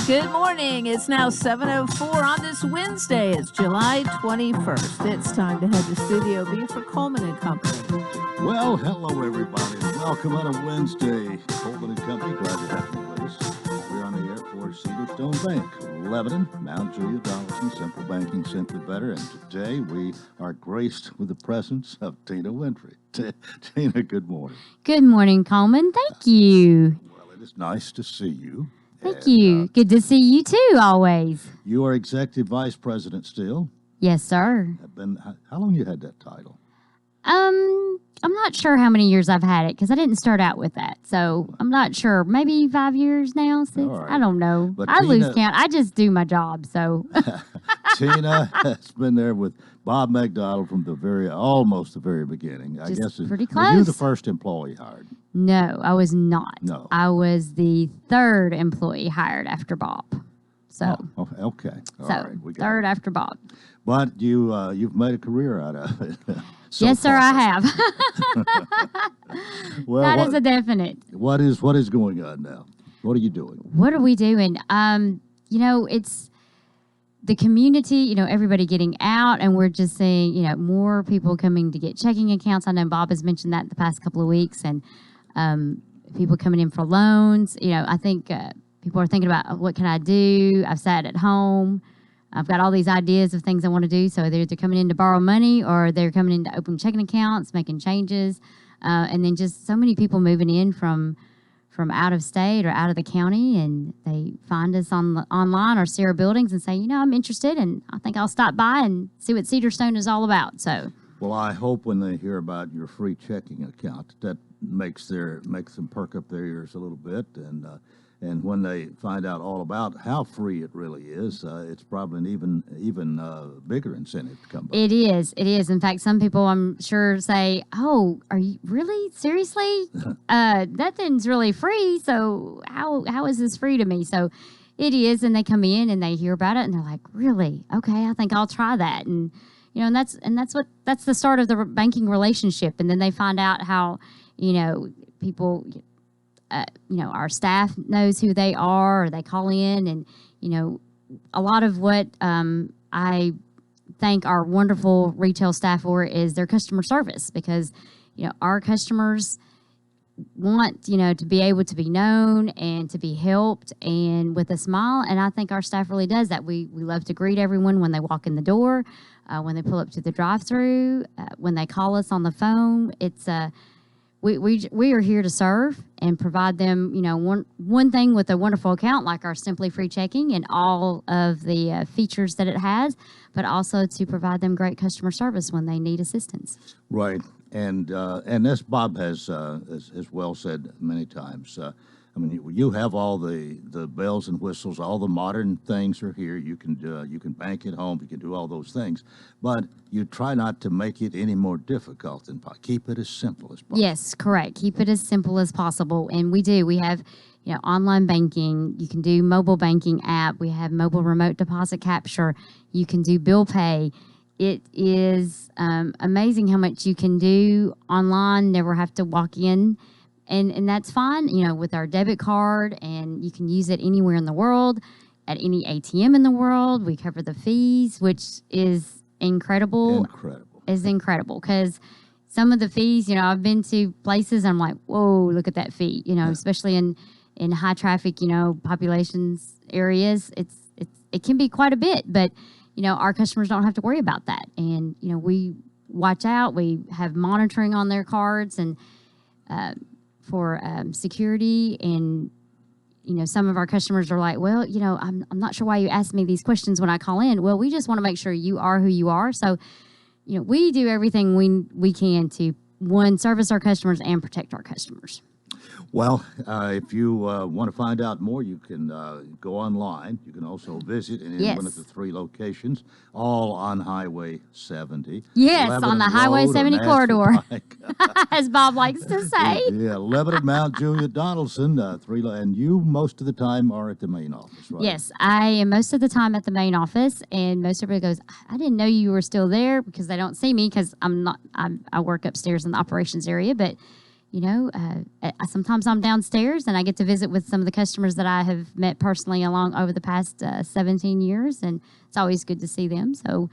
Good morning. It's now 7:04 on this Wednesday. It's July 21st. It's time to head to Studio B for Coleman and Company. Well, hello, everybody. Welcome on a Wednesday. Coleman and Company, glad to have you with us. We're on the air for Cedar Stone Bank, Lebanon, Mount Juliet, Donaldson, Simple Banking, Simply Better. And today we are graced with the presence of Tina Winfrey. Tina, good morning. Good morning, Coleman. Thank you. Well, it is nice to see you. Thank you. Good to see you too, always. You are Executive Vice President still. Yes, sir. How long you had that title? I'm not sure how many years I've had it because I didn't start out with that. So I'm not sure. Maybe 5 years now, 6. Right. I don't know. But I lose count. I just do my job. So Tina has been there with Bob McDonald from almost the very beginning. I guess pretty Were you close. the first employee hired? No, I was not. No. I was the third employee hired after Bob. So, Okay. All so right. We got third it. after Bob. But you've made a career out of it. Yes, sir, I have. Well, That is a definite. what is going on now? What are you doing? What are we doing? It's the community, everybody getting out, and we're just seeing, more people coming to get checking accounts. I know Bob has mentioned that the past couple of weeks, and people coming in for loans. I think people are thinking about what can I do? I've sat at home. I've got all these ideas of things I want to do. So they're either coming in to borrow money or they're coming in to open checking accounts, making changes. And then just so many people moving in from out of state or out of the county, and they find us online or see our buildings and say, I'm interested, and I think I'll stop by and see what Cedar Stone is all about. So, Well, I hope when they hear about your free checking account, that makes them perk up their ears a little bit, and when they find out all about how free it really is, it's probably an even bigger incentive to come back. It is. In fact, some people, I'm sure, say, "Oh, are you really seriously? Nothing's really free. So how is this free to me?" So it is, and they come in and they hear about it, and they're like, "Really? Okay, I think I'll try that." And that's the start of the banking relationship, and then they find out how people. Our staff knows who they are, or they call in, and a lot of what I thank our wonderful retail staff for is their customer service, because our customers want to be able to be known and to be helped and with a smile, and I think our staff really does that. We love to greet everyone when they walk in the door, when they pull up to the drive-through, when they call us on the phone. It's we are here to serve and provide them, one thing with a wonderful account like our Simply Free Checking and all of the features that it has, but also to provide them great customer service when they need assistance. Right, and as Bob has well said many times, you have all the bells and whistles, all the modern things are here. You can bank at home, you can do all those things, but you try not to make it any more difficult than possible. Keep it as simple as possible. Yes, correct. Keep it as simple as possible, and we do. We have online banking. You can do mobile banking app. We have mobile remote deposit capture. You can do bill pay. It is amazing how much you can do online. Never have to walk in. And that's fine, with our debit card, and you can use it anywhere in the world, at any ATM in the world. We cover the fees, which is incredible. Is incredible, because some of the fees, I've been to places and I'm like, whoa, look at that fee, especially in high traffic, populations areas. It can be quite a bit, but our customers don't have to worry about that. And we watch out. We have monitoring on their cards and for security, and some of our customers are like, well, I'm not sure why you asked me these questions when I call in. Well, we just want to make sure you are who you are. So we do everything we can to, one, service our customers and protect our customers. Well, if you want to find out more, you can go online. You can also visit in one of the 3 locations, all on Highway 70. Yes, Lebanon on the Highway Road 70 Nashville corridor, Pike. as Bob likes to say. Yeah, Lebanon, Mount Juliet, Donaldson, and you most of the time are at the main office, right? Yes, I am most of the time at the main office, and most everybody goes, I didn't know you were still there, because they don't see me because I work upstairs in the operations area, but sometimes I'm downstairs and I get to visit with some of the customers that I have met personally along over the past 17 years, and it's always good to see them. So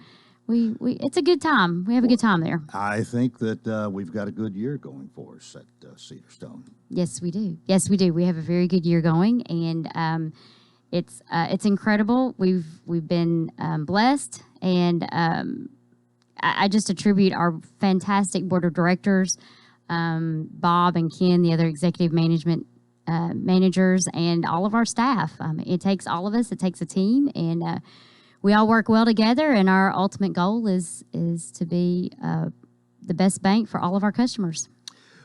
we it's a good time. We have a good time there. I think that we've got a good year going for us at Cedar Stone. Yes, we do. Yes, we do. We have a very good year going, and it's incredible. We've been blessed, and I just attribute our fantastic board of directors, Bob and Ken, the other executive management managers, and all of our staff. It takes all of us. It takes a team, and we all work well together. And our ultimate goal is to be the best bank for all of our customers.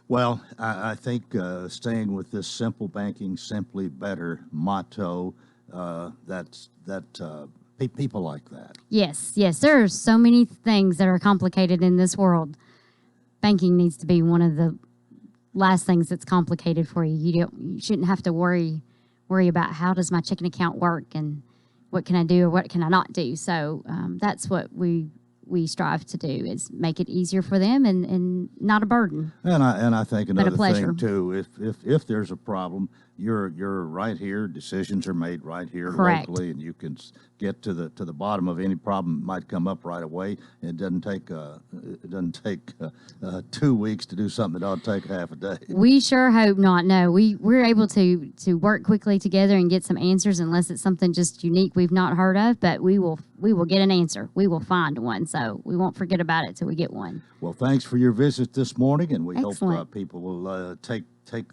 Well, I think staying with this simple banking, simply better motto, people like that. Yes. There are so many things that are complicated in this world. Banking needs to be one of the last things that's complicated for you. You shouldn't have to worry about how does my checking account work and what can I do or what can I not do. So that's what we strive to do, is make it easier for them and not a burden. And I think another pleasure. thing too, if there's a problem, you're right here. Decisions are made right here Correct. locally, and you can get to the bottom of any problem that might come up right away. It doesn't take 2 weeks to do something that ought to take half a day. We sure hope not. No, we're able to work quickly together and get some answers, unless it's something just unique we've not heard of. But we will get an answer. We will find one. So we won't forget about it till we get one. Well, thanks for your visit this morning, and we Excellent. hope people will take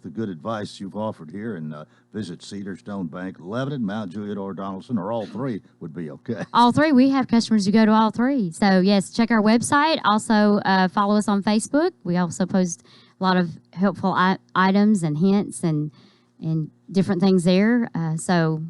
the good advice you've offered here and visit Cedar Stone Bank, Lebanon, Mount Juliet, or Donaldson, or all three would be okay. All three. We have customers who go to all three. So, yes, check our website. Also, follow us on Facebook. We also post a lot of helpful items and hints and different things there. So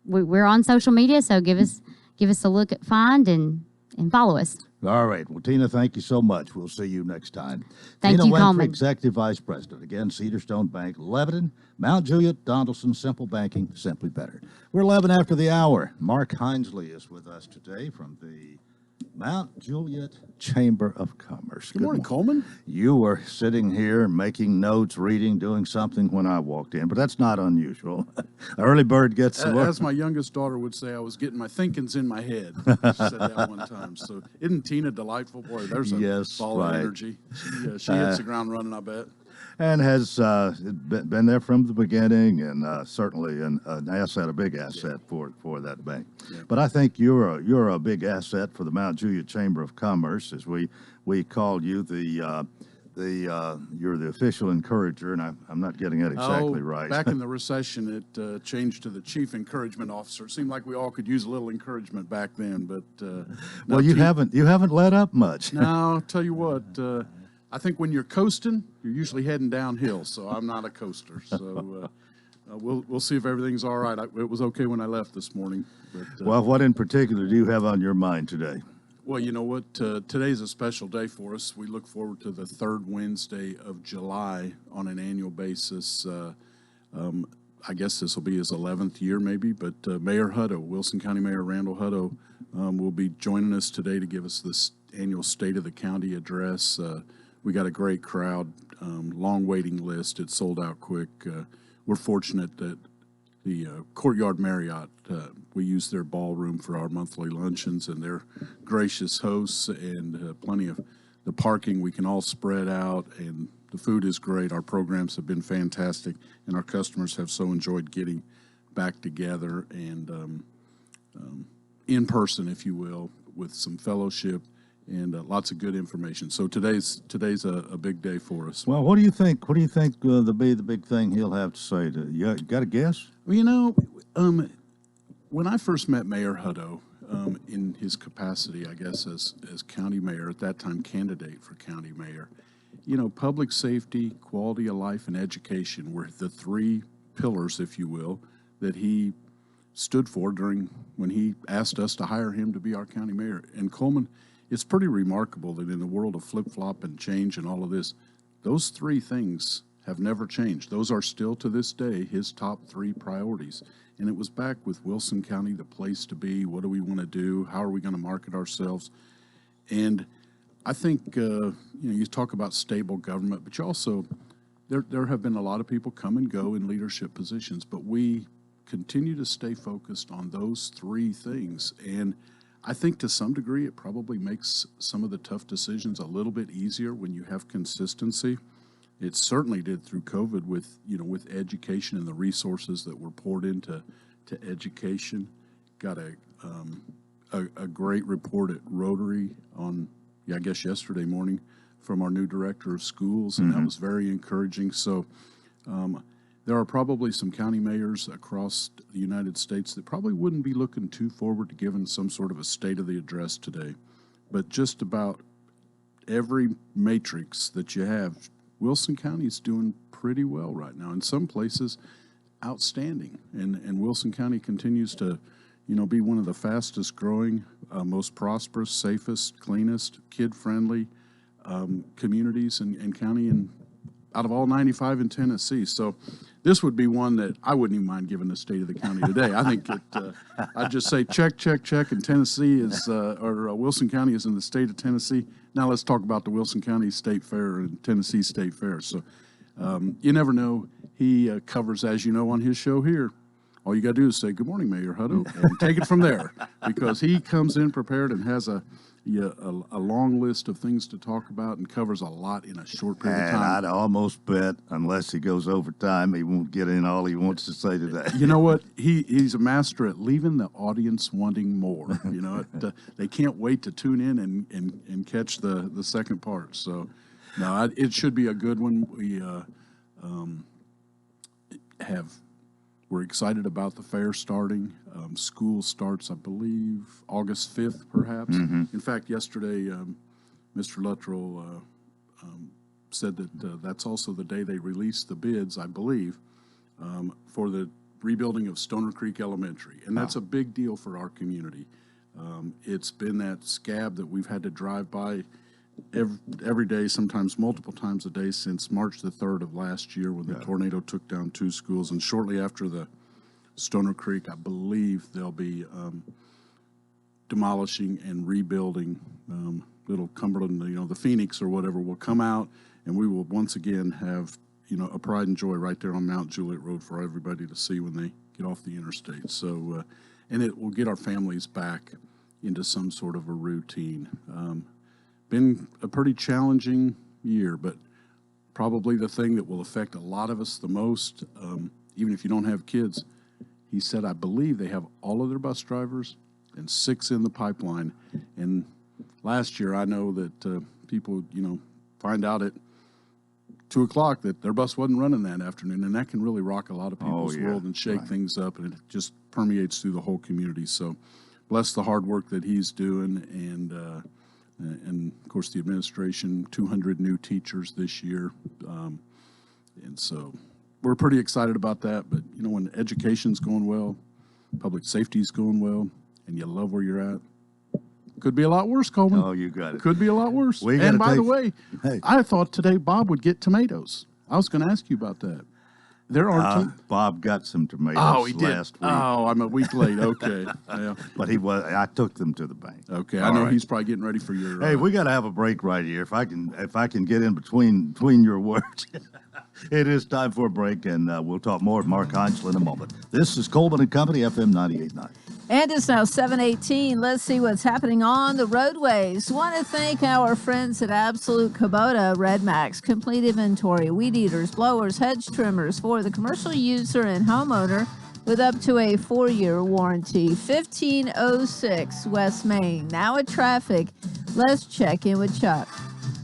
we're on social media, so give us a look at find and follow us. All right. Well, Tina, thank you so much. We'll see you next time. Thank Tina you, Winfrey, Coleman. Executive Vice President. Again, Cedar Stone Bank, Lebanon, Mount Juliet, Donaldson, Simple Banking, Simply Better. We're 11 after the hour. Mark Hinesley is with us today from the Mount Juliet Chamber of Commerce. Good morning, Coleman. You were sitting here making notes, reading, doing something when I walked in, but that's not unusual. Early bird gets the worm. As my youngest daughter would say, I was getting my thinkings in my head. She said that one time. So isn't Tina delightful? Boy, there's a Yes, ball right. of energy. She hits the ground running, I bet. And has been there from the beginning, and certainly an asset, a big asset for that bank. Yeah. But I think you're a big asset for the Mount Juliet Chamber of Commerce, as we call you you're the official encourager, and I'm not getting it exactly right. Back in the recession, it changed to the chief encouragement officer. It seemed like we all could use a little encouragement back then, but Well, you haven't let up much. Now, I'll tell you what. I think when you're coasting, you're usually heading downhill. So I'm not a coaster. So we'll see if everything's all right. It was okay when I left this morning. But, Well, what in particular do you have on your mind today? well, you know what? Today's a special day for us. We look forward to the third Wednesday of July on an annual basis. I guess this will be his 11th year, maybe. But Mayor Hutto, Wilson County Mayor Randall Hutto, will be joining us today to give us this annual State of the County address. We got a great crowd, long waiting list. It sold out quick. We're fortunate that the Courtyard Marriott, we use their ballroom for our monthly luncheons, and they're gracious hosts, and plenty of the parking. We can all spread out, and the food is great. Our programs have been fantastic, and our customers have so enjoyed getting back together and in person, if you will, with some fellowship and lots of good information. So today's a big day for us. Well, what do you think? What do you think will be the big thing he'll have to say? You got a guess? Well, you know, when I first met Mayor Hutto, in his capacity, I guess, as county mayor, at that time candidate for county mayor, you know, public safety, quality of life, and education were the three pillars, if you will, that he stood for when he asked us to hire him to be our county mayor. And Coleman, it's pretty remarkable that in the world of flip-flop and change and all of this, those three things have never changed. Those are still to this day his top three priorities. And it was back with Wilson County, the place to be. What do we want to do? How are we going to market ourselves? And I think, you talk about stable government, but you also there have been a lot of people come and go in leadership positions, but we continue to stay focused on those three things. And I think to some degree it probably makes some of the tough decisions a little bit easier when you have consistency. It certainly did through COVID with education and the resources that were poured into education. Got a great report at Rotary on, I guess yesterday morning, from our new director of schools, and that was very encouraging. So there are probably some county mayors across the United States that probably wouldn't be looking too forward to giving some sort of a state of the address today. But just about every matrix that you have, Wilson County is doing pretty well right now. In some places, outstanding. And Wilson County continues to, be one of the fastest growing, most prosperous, safest, cleanest, kid-friendly communities and county out of all 95 in Tennessee. So this would be one that I wouldn't even mind giving the state of the county today. I think I'd just say check, check, check, and Tennessee is, Wilson County is in the state of Tennessee. Now let's talk about the Wilson County State Fair and Tennessee State Fair. So you never know. He covers, as you know, on his show here. All you got to do is say, "Good morning, Mayor Hutto," and take it from there, because he comes in prepared and has a long list of things to talk about and covers a lot in a short period of And time. I'd almost bet, unless he goes overtime, he won't get in all he wants to say today. You know what? He's a master at leaving the audience wanting more. They can't wait to tune in and catch the second part. So, no, it should be a good one. We're excited about the fair starting. School starts, I believe, August 5th, perhaps. In fact, yesterday, Mr. Luttrell said that that's also the day they released the bids, I believe, for the rebuilding of Stoner Creek Elementary. And that's a big deal for our community. It's been that scab that we've had to drive by every day, sometimes multiple times a day, since March the 3rd of last year, when the tornado took down 2 schools. And shortly after the Stoner Creek, I believe they'll be demolishing and rebuilding Little Cumberland. The Phoenix or whatever will come out, and we will once again have a pride and joy right there on Mount Juliet Road for everybody to see when they get off the interstate. So and it will get our families back into some sort of a routine. Been a pretty challenging year, but probably the thing that will affect a lot of us the most, even if you don't have kids. He said, I believe they have all of their bus drivers and 6 in the pipeline. And last year, I know that people, find out at 2 o'clock that their bus wasn't running that afternoon, and that can really rock a lot of people's world and shake things up, and it just permeates through the whole community. So bless the hard work that he's doing, and of course the administration, 200 new teachers this year. And so we're pretty excited about that. But, when education's going well, public safety's going well, and you love where you're at, could be a lot worse, Coleman. Oh, you got it. Could be a lot worse. And by the way, I thought today Bob would get tomatoes. I was going to ask you about that. There aren't. Bob got some tomatoes last week. Oh, I'm a week late. Okay. Yeah. But I took them to the bank. Okay. I know he's probably getting ready for your. Hey, we got to have a break right here. If I can get in between your words. It is time for a break, and we'll talk more with Mark Heinzel in a moment. This is Coleman and Company, FM 98.9. And it's now 7:18. Let's see what's happening on the roadways. Want to thank our friends at Absolute Kubota Red Max. Complete inventory, weed eaters, blowers, hedge trimmers for the commercial user and homeowner with up to a 4-year warranty. 1506 West Main. Now at traffic. Let's check in with Chuck.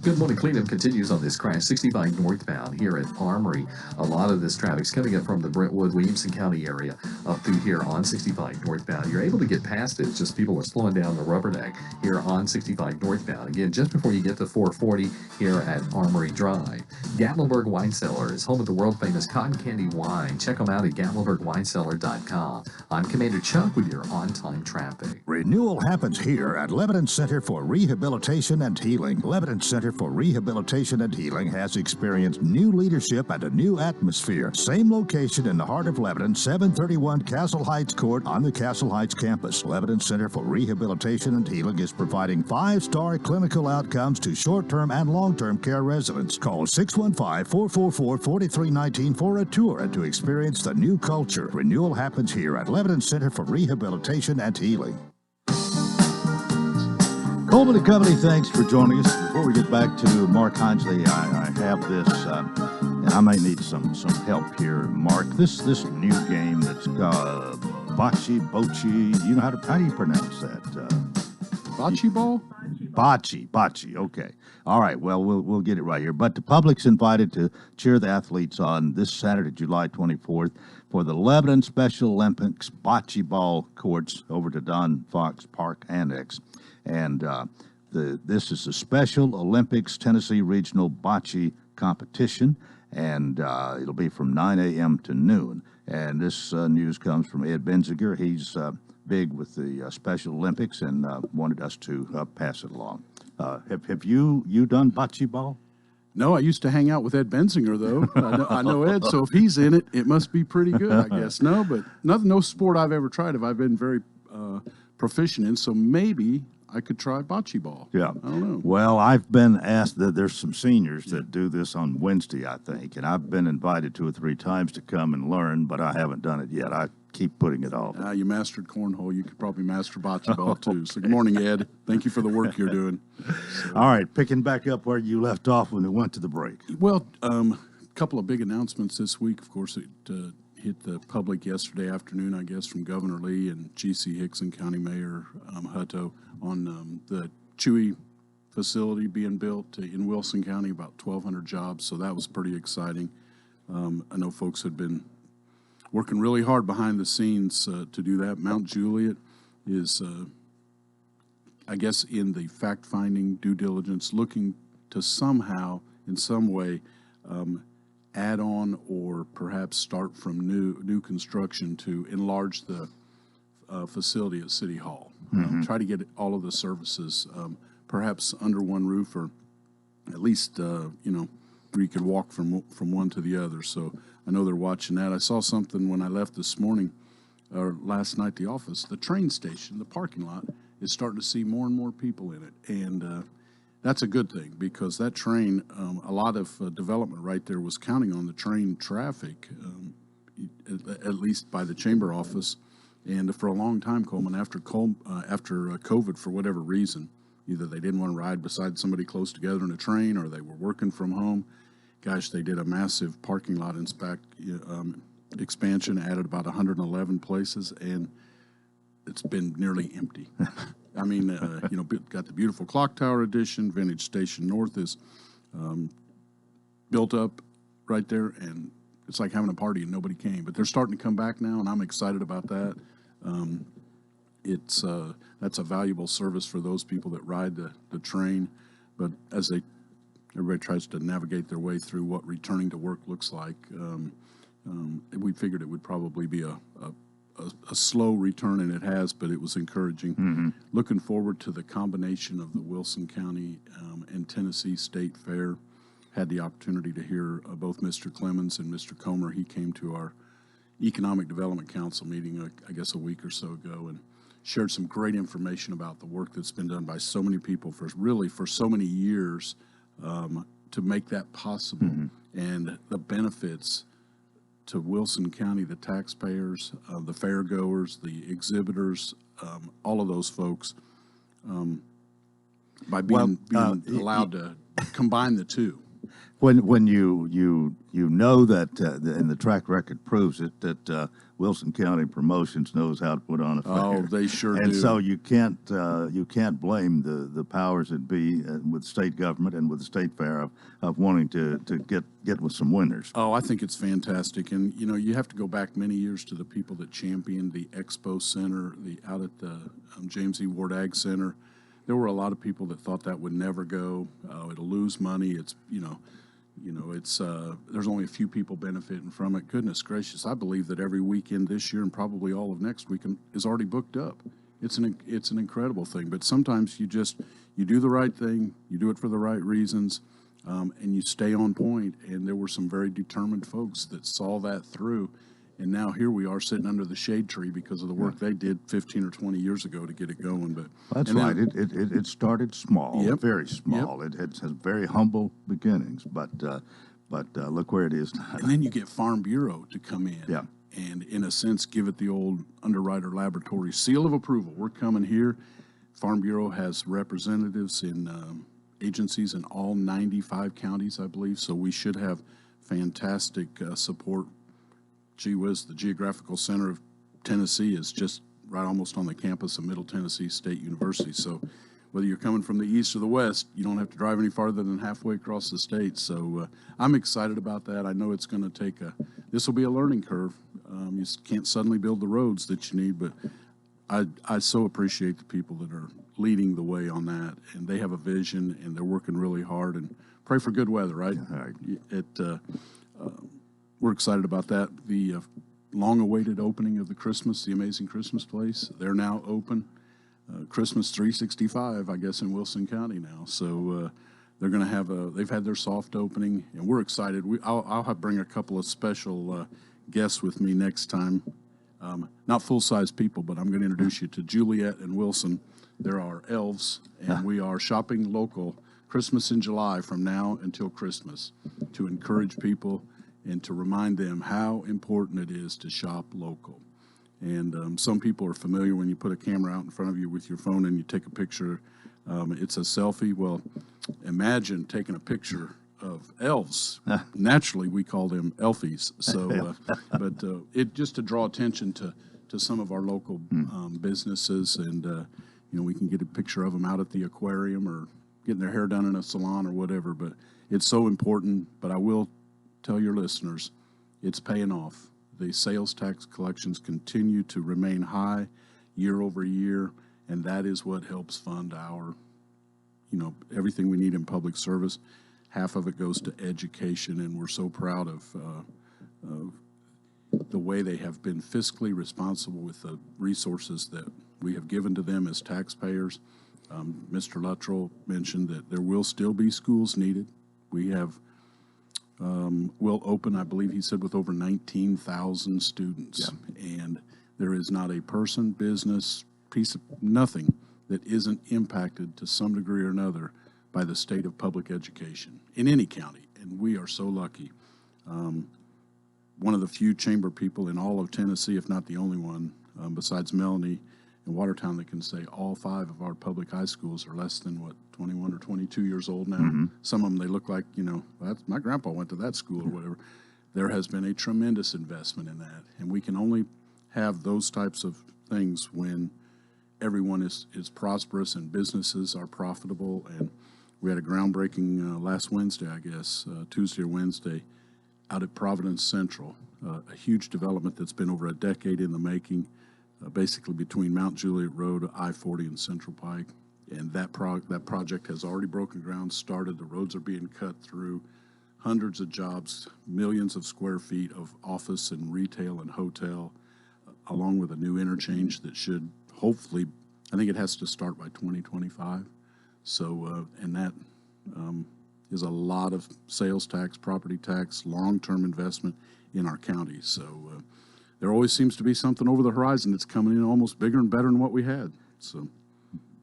Good morning. Cleanup continues on this crash 65 northbound here at Armory. A lot of this traffic's coming in from the Brentwood, Williamson County area up through here on 65 northbound. You're able to get past it. It's just people are slowing down the rubberneck here on 65 northbound. Again, just before you get to 440 here at Armory Drive. Gatlinburg Wine Cellar is home of the world famous cotton candy wine. Check them out at GatlinburgWineCellar.com. I'm Commander Chuck with your on-time traffic. Renewal happens here at Lebanon Center for Rehabilitation and Healing. Lebanon Center Center for Rehabilitation and Healing has experienced new leadership and a new atmosphere. Same location in the heart of Lebanon, 731 Castle Heights Court on the Castle Heights campus. Lebanon Center for Rehabilitation and Healing is providing 5-star clinical outcomes to short-term and long-term care residents. Call 615-444-4319 for a tour and to experience the new culture. Renewal happens here at Lebanon Center for Rehabilitation and Healing. Coleman and Company, thanks for joining us. Before we get back to Mark Hinesley, I have this, and I may need some help here, Mark. This new game that's called Bocce. You know how do you pronounce that? Bocce ball? Bocce. Okay. All right. Well, we'll get it right here. But the public's invited to cheer the athletes on this Saturday, July 24th, for the Lebanon Special Olympics bocce ball courts over to Don Fox Park Annex. And this is the Special Olympics Tennessee Regional Bocce Competition, and it'll be from 9 a.m. to noon. And this news comes from Ed Benziger. He's big with the Special Olympics and wanted us to pass it along. Have you done bocce ball? No, I used to hang out with Ed Benzinger, though. I know Ed, so if he's in it, it must be pretty good, I guess. No, but no sport I've ever tried have I been very proficient in, so maybe I could try bocce ball. Yeah. I don't know. Well, I've been asked that there's some seniors that do this on Wednesday, I think, and I've been invited 2 or 3 times to come and learn, but I haven't done it yet. I keep putting it off. You mastered cornhole. You could probably master bocce ball, too. So good morning, Ed. Thank you for the work you're doing. All right, picking back up where you left off when we went to the break. Well, a couple of big announcements this week. Of course, it hit the public yesterday afternoon, I guess, from Governor Lee and G.C. Hickson County Mayor Hutto on the Chewy facility being built in Wilson County, about 1,200 jobs. So that was pretty exciting. I know folks had been working really hard behind the scenes to do that. Mount Juliet is, I guess, in the fact-finding due diligence, looking to somehow, in some way, add on or perhaps start from new construction to enlarge the facility at City Hall. Try to get all of the services perhaps under one roof, or at least where you could walk from one to the other. So I know they're watching that. I saw something when I left this morning or last night. The office, the train station, the parking lot is starting to see more and more people in it, and that's a good thing, because that train, a lot of development right there was counting on the train traffic, at least by the chamber office. And for a long time, Coleman, after COVID, for whatever reason, either they didn't want to ride beside somebody close together in a train, or they were working from home. Gosh, they did a massive parking lot expansion, added about 111 places, and it's been nearly empty. I mean, got the beautiful Clock Tower addition. Vintage Station North is built up right there, and it's like having a party and nobody came. But they're starting to come back now, and I'm excited about that. That's a valuable service for those people that ride the train. But as everybody tries to navigate their way through what returning to work looks like, we figured it would probably be a slow return, and it has, but it was encouraging. Looking forward to the combination of the Wilson County and Tennessee State Fair. Had the opportunity to hear both Mr. Clemens and Mr. Comer. He came to our Economic Development Council meeting, I guess a week or so ago, and shared some great information about the work that's been done by so many people for so many years to make that possible, and the benefits to Wilson County, the taxpayers, the fairgoers, the exhibitors, all of those folks, by being allowed to combine the two. When you know that, and the track record proves it, that Wilson County Promotions knows how to put on a fair. Oh, they sure do. And so you can't blame the powers that be with state government and with the state fair of wanting to get with some winners. Oh, I think it's fantastic, and you have to go back many years to the people that championed the Expo Center, out at the James E. Ward Ag Center. There were a lot of people that thought that would never go. It'll lose money. It's there's only a few people benefiting from it. Goodness gracious, I believe that every weekend this year and probably all of next weekend is already booked up. it's an incredible thing. But sometimes you do the right thing, you do it for the right reasons, and you stay on point. And there were some very determined folks that saw that through. And now here we are sitting under the shade tree because of the work they did 15 or 20 years ago to get it going. But That's and right. then- It started small, Yep. very small. It has very humble beginnings, but look where it is now. And then you get Farm Bureau to come in. Yeah. And in a sense, give it the old underwriter laboratory seal of approval. We're coming here. Farm Bureau has representatives in agencies in all 95 counties, I believe. So we should have fantastic support. Gee whiz, the geographical center of Tennessee is just right almost on the campus of Middle Tennessee State University. So whether you're coming from the east or the west, you don't have to drive any farther than halfway across the state. So I'm excited about that. I know it's going to this will be a learning curve. You can't suddenly build the roads that you need, but I so appreciate the people that are leading the way on that, and they have a vision, and they're working really hard. And pray for good weather, right? Right. We're excited about that. The long-awaited opening of the Amazing Christmas Place, they're now open. Christmas 365, I guess, in Wilson County now. So they're going to have they've had their soft opening, and we're excited. I'll bring a couple of special guests with me next time. Not full-size people, but I'm going to introduce you to Juliet and Wilson. They're our elves, and we are shopping local Christmas in July from now until Christmas to encourage people and to remind them how important it is to shop local. And some people are familiar when you put a camera out in front of you with your phone and you take a picture. It's a selfie. Well, imagine taking a picture of elves. Naturally, we call them elfies. So, it just to draw attention to some of our local businesses, and we can get a picture of them out at the aquarium or getting their hair done in a salon or whatever. But it's so important. But I will tell your listeners, it's paying off. The sales tax collections continue to remain high year over year, and that is what helps fund our, everything we need in public service. Half of it goes to education, and we're so proud of the way they have been fiscally responsible with the resources that we have given to them as taxpayers. Mr. Luttrell mentioned that there will still be schools needed. We have will open, I believe he said, with over 19,000 students. Yeah. And there is not a person, business, piece of nothing that isn't impacted to some degree or another by the state of public education in any county. And we are so lucky. One of the few chamber people in all of Tennessee, if not the only one, besides Melanie in Watertown, that can say all 5 of our public high schools are less than, 21 or 22 years old now. Mm-hmm. Some of them, they look like, my grandpa went to that school or whatever. There has been a tremendous investment in that. And we can only have those types of things when everyone is prosperous and businesses are profitable. And we had a groundbreaking last Wednesday, I guess, Tuesday or Wednesday, out at Providence Central, a huge development that's been over a decade in the making, basically between Mount Juliet Road, I-40, and Central Pike. And that project has already broken ground, started. The roads are being cut through, hundreds of jobs, millions of square feet of office and retail and hotel, along with a new interchange that should hopefully, I think it has to start by 2025. So, and that is a lot of sales tax, property tax, long-term investment in our county. So there always seems to be something over the horizon that's coming in almost bigger and better than what we had. So.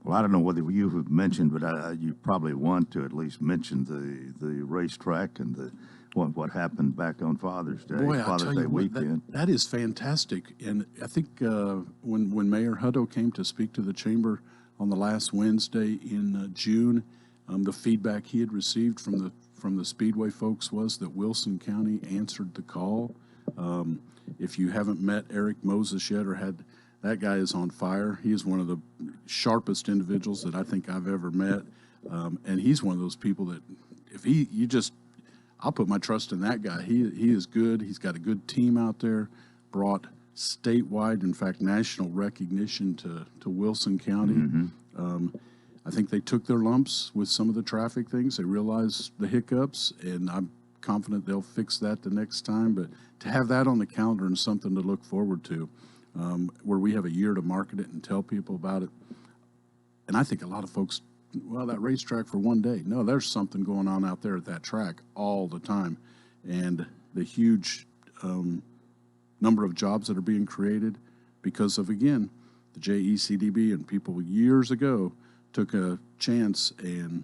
Well, I don't know whether you have mentioned, but you probably want to at least mention the racetrack and what happened back on Father's Day, Boy, Father's Day weekend. That is fantastic. And I think when Mayor Hutto came to speak to the chamber on the last Wednesday in June, the feedback he had received from the Speedway folks was that Wilson County answered the call. If you haven't met Eric Moses yet or had, that guy is on fire. He is one of the sharpest individuals that I think I've ever met. And he's one of those people that I'll put my trust in that guy. He is good. He's got a good team out there, brought statewide, in fact, national recognition to Wilson County. Mm-hmm. I think they took their lumps with some of the traffic things. They realized the hiccups, and I'm confident they'll fix that the next time. But to have that on the calendar and something to look forward to. where we have a year to market it and tell people about it. And I think a lot of folks, well, that racetrack for one day. No, there's something going on out there at that track all the time. And the huge number of jobs that are being created because of, again, the JECDB and people years ago took a chance and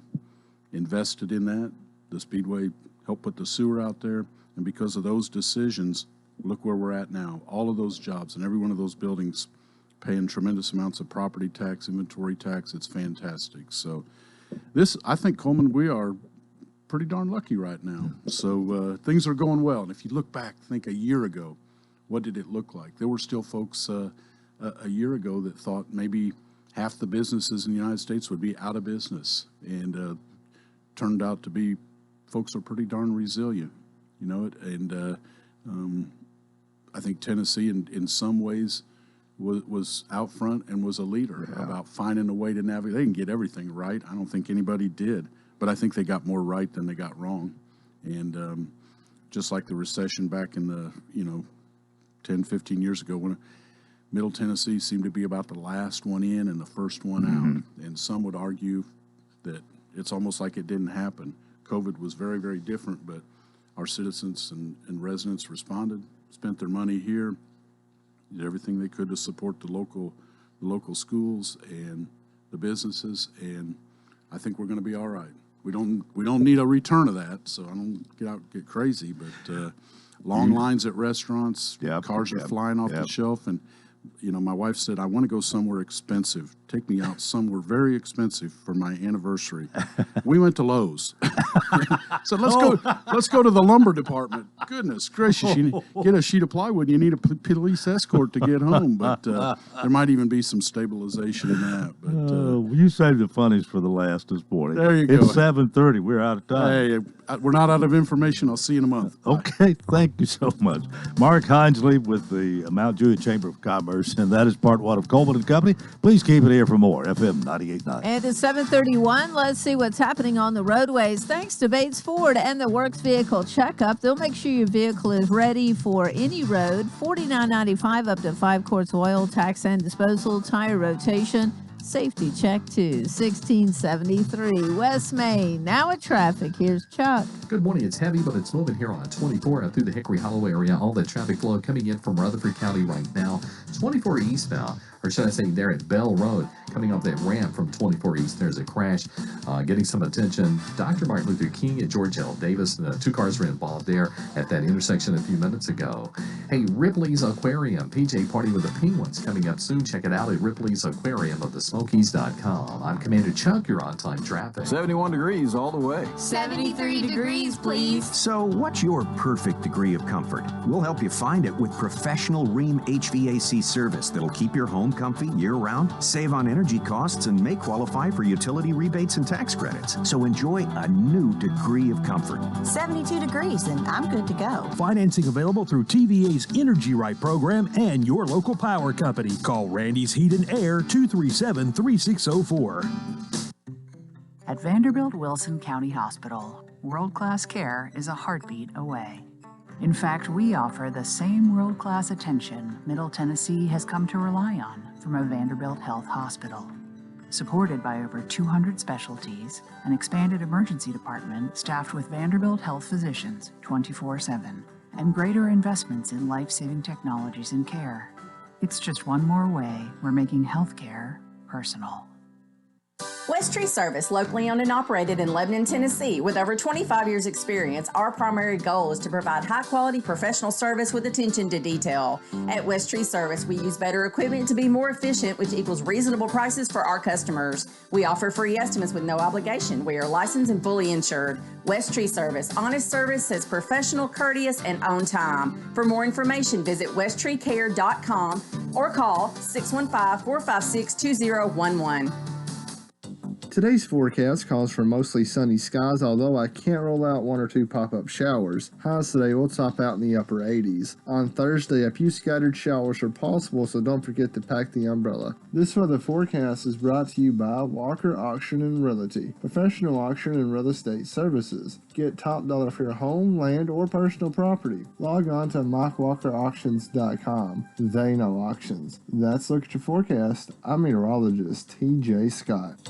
invested in that. The Speedway helped put the sewer out there. And because of those decisions, look where we're at now. All of those jobs and every one of those buildings paying tremendous amounts of property tax, inventory tax. It's fantastic. So this, I think, Coleman, we are pretty darn lucky right now. So things are going well. And if you look back, think a year ago, what did it look like? There were still folks a year ago that thought maybe half the businesses in the United States would be out of business. And turned out to be, folks are pretty darn resilient, you know it. And I think Tennessee, in some ways, was out front and was a leader about finding a way to navigate. They didn't get everything right. I don't think anybody did, but I think they got more right than they got wrong. And just like the recession back in the 10, 15 years ago, when Middle Tennessee seemed to be about the last one in and the first one out, and some would argue that it's almost like it didn't happen. COVID was very, very different, but our citizens and residents responded, spent their money here, did everything they could to support the local schools and the businesses, and I think we're going to be all right. We don't need a return of that, so I don't get crazy, but long lines at restaurants, cars are flying off the shelf, and my wife said, I want to go somewhere expensive. Take me out somewhere very expensive for my anniversary. We went to Lowe's. So let's go to the lumber department. Goodness gracious, you get a sheet of plywood, you need a police escort to get home. But there might even be some stabilization in that. But you saved the funnies for the last this morning. There you go. It's 7:30. We're out of time. Hey, we're not out of information. I'll see you in a month. Okay, thank you so much. Mark Hinesley with the Mount Juliet Chamber of Commerce, and that is part one of Coleman and Company. Please keep it here for more. FM 98.9. And at 7:31, let's see what's happening on the roadways. Thanks to Bates Ford and the Works Vehicle Checkup, they'll make sure your vehicle is ready for any road. $49.95 up to 5 quarts oil, tax and disposal, tire rotation, safety check too. 1673 West Main. Now at traffic, here's Chuck. Good morning. It's heavy, but it's moving here on 24 and through the Hickory Hollow area. All that traffic flow coming in from Rutherford County right now. 24 eastbound, or should I say there at Bell Road, coming up that ramp from 24 east. There's a crash getting some attention. Dr. Martin Luther King and George L. Davis, 2 cars were involved there at that intersection a few minutes ago. Hey, Ripley's Aquarium, PJ Party with the Penguins coming up soon. Check it out at Ripley's Aquarium of the Smokies.com. I'm Commander Chuck. You're on time traffic. 71 degrees all the way. 73 degrees, please. So what's your perfect degree of comfort? We'll help you find it with professional Rheem HVAC service that'll keep your home comfy year-round, save on energy costs, and may qualify for utility rebates and tax credits. So enjoy a new degree of comfort. 72 degrees, and I'm good to go. Financing available through TVA's Energy Right program and your local power company. Call Randy's Heat and Air 237-3604. At Vanderbilt Wilson County Hospital, world-class care is a heartbeat away. In fact, we offer the same world-class attention Middle Tennessee has come to rely on from a Vanderbilt Health Hospital. Supported by over 200 specialties, an expanded emergency department staffed with Vanderbilt Health physicians 24/7, and greater investments in life-saving technologies and care. It's just one more way we're making healthcare personal. West Tree Service, locally owned and operated in Lebanon, Tennessee. With over 25 years experience, our primary goal is to provide high-quality professional service with attention to detail. At West Tree Service, we use better equipment to be more efficient, which equals reasonable prices for our customers. We offer free estimates with no obligation. We are licensed and fully insured. West Tree Service, honest service that's professional, courteous, and on time. For more information, visit westtreecare.com or call 615-456-2011. Today's forecast calls for mostly sunny skies, although I can't rule out one or two pop-up showers. Highs today will top out in the upper 80s. On Thursday, a few scattered showers are possible, so don't forget to pack the umbrella. This weather forecast is brought to you by Walker Auction and Realty, professional auction and real estate services. Get top dollar for your home, land, or personal property. Log on to MikeWalkerAuctions.com. They know auctions. That's Look at Your Forecast. I'm meteorologist T.J. Scott.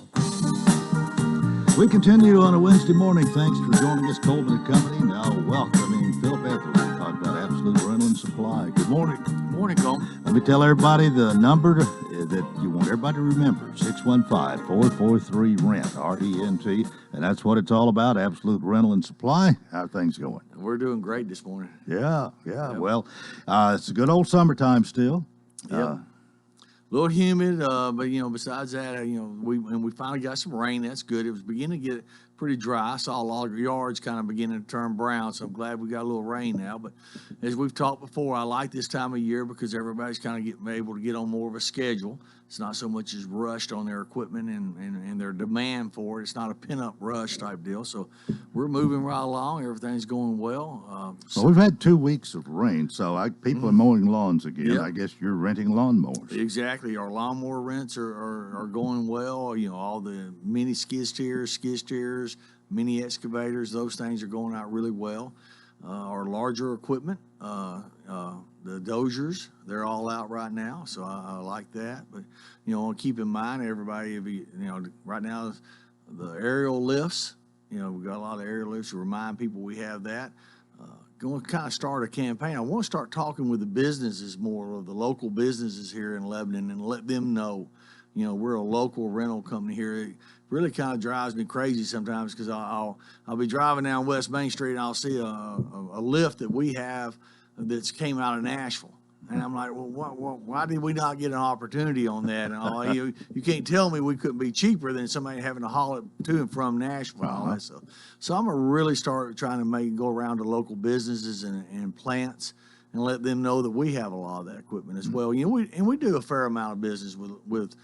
We continue on a Wednesday morning. Thanks for joining us, Coleman and Company. Now welcoming Phil Beverly to talk about Absolute Rental and Supply. Good morning. Good morning, Coleman. Let me tell everybody the number that you want everybody to remember, 615-443-RENT, R-E-N-T, and that's what it's all about, Absolute Rental and Supply. How are things going? We're doing great this morning. Yeah. Well, it's a good old summertime still. Yeah. A little humid, but besides that, we finally got some rain. That's good. It was beginning to get pretty dry. I saw a lot of yards kind of beginning to turn brown, so I'm glad we got a little rain now. But as we've talked before, I like this time of year because everybody's kind of able to get on more of a schedule. It's not so much as rushed on their equipment and their demand for it. It's not a pin-up rush type deal. So we're moving right along. Everything's going well. Well, we've had 2 weeks of rain, so people are mowing lawns again. Yep. I guess you're renting lawnmowers. Exactly. Our lawnmower rents are going well. All the mini skid steers, mini excavators, those things are going out really well. Our larger equipment, the dozers, they're all out right now, so I like that. But keep in mind, everybody, right now the aerial lifts. We've got a lot of aerial lifts to remind people we have that. Going to kind of start a campaign. I want to start talking with the businesses more, of the local businesses here in Lebanon, and let them know, we're a local rental company here. It really kind of drives me crazy sometimes because I'll be driving down West Main Street and I'll see a lift that we have that's came out of Nashville. And I'm like, well, why did we not get an opportunity on that? And you can't tell me we couldn't be cheaper than somebody having to haul it to and from Nashville and all that stuff. So I'm going to really start trying to go around to local businesses and plants and let them know that we have a lot of that equipment as well. We do a fair amount of business with